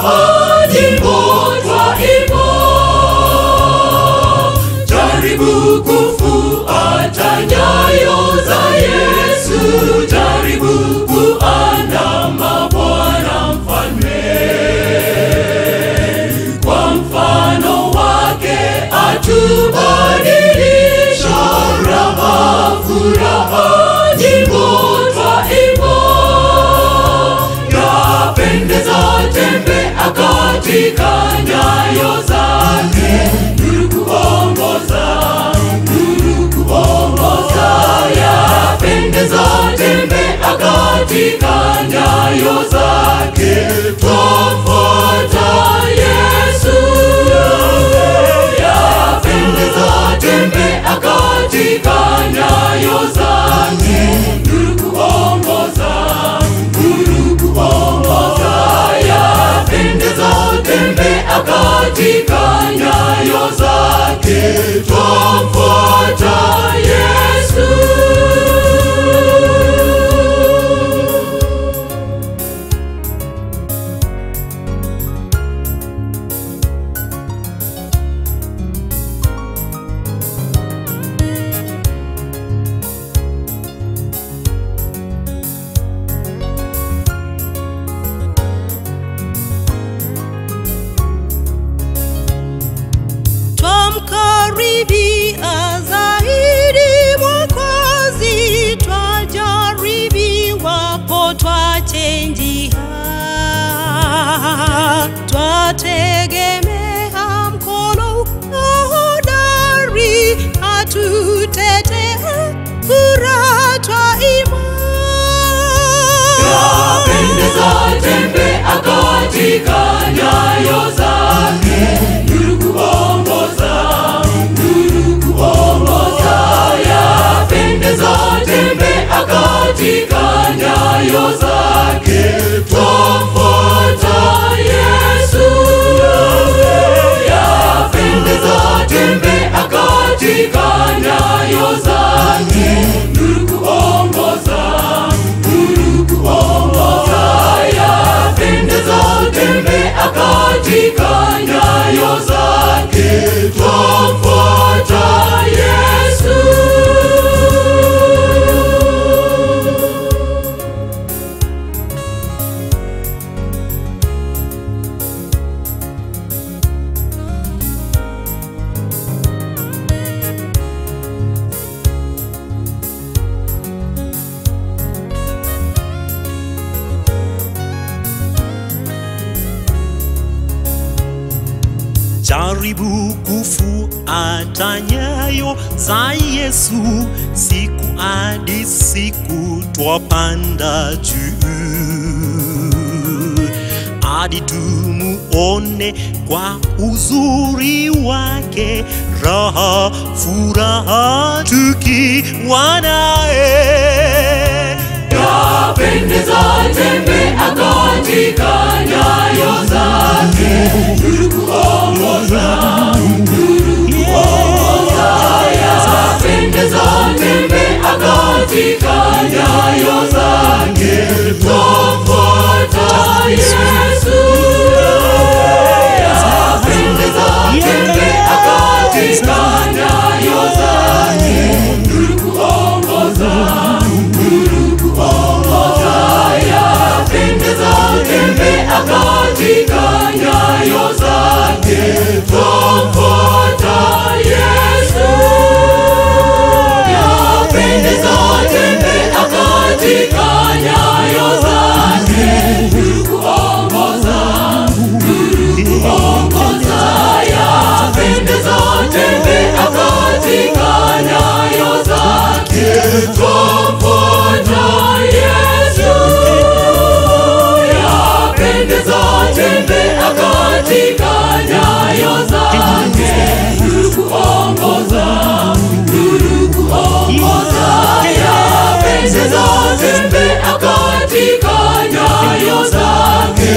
furaha, nyimbo twaimba. Jaribu kufuata nyayo za Yesu, jaribu kuandama Bwana Mfalme. Kwa mfano wake atubadilisha, raha, furaha, nyimbo twaimba. Yapendeza tembea katika nyayo zake, nuru kuongoza, nuru kuongoza. Yapendeza tembea katika nyayo zake, twafuata Yesu. Yapendeza tembea katika nyayo zake, nuru kuongoza, nuru kuongoza. Yapendeza tembea katika nyayo zake, twafuata Yesu. Twamkaribia zaidi Mwokozi, twajaribiwa po twachenjia. Twategemea mkono hodari, atutetea, furaha twaimba. Yapendeza tembea katika nyayo zake, nuru kuongoza, nuru kuongoza. Yapendeza tembea katika nyayo zake, twafuata Yesu. Yapendeza tembea katika nyayo zake, nuru kuongoza, nuru kuongoza. Yapendeza tembea katika nyayo zake, twafuata Yesu. Jaribu kufuata nyayo za Yesu, siku hadi siku twapanda juu, hadi tumuone kwa uzuri wake, raha, furaha tukiwa naye. Yapendeza tembea katika nyayo zake, nuru kuongoza, nuru kuongoza. Yapendeza tembea katika nyayo zake, twafuata Yesu. Yapendeza tembea katika nyayo zake, nuru kuongoza, nuru kuongoza. Yapendeza tembea katika nyayo zake, twafuata Yesu. Yapendeza tembea katika nyayo zake, nuru kuongoza, nuru kuongoza. Yapendeza tembea katika nyayo zake, twafuata Yesu. Yapendeza tembea katika nyayo zake, nuru kuongoza, nuru kuongoza. Yapendeza tembea katika nyayo zake,